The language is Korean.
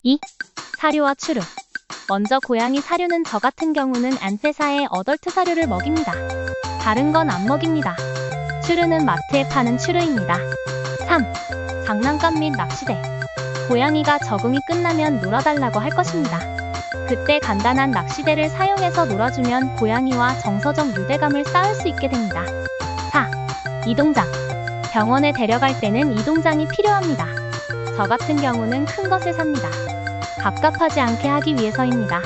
2. 사료와 추루. 먼저 고양이 사료는 저 같은 경우는 안페사에 어덜트 사료를 먹입니다. 다른 건 안 먹입니다. 추루는 마트에 파는 추루입니다. 3. 장난감 및 낚시대. 고양이가 적응이 끝나면 놀아달라고 할 것입니다. 그때 간단한 낚시대를 사용해서 놀아주면 고양이와 정서적 유대감을 쌓을 수 있게 됩니다. 4. 이동장. 병원에 데려갈 때는 이동장이 필요합니다. 저 같은 경우는 큰 것을 삽니다. 갑갑하지 않게 하기 위해서입니다.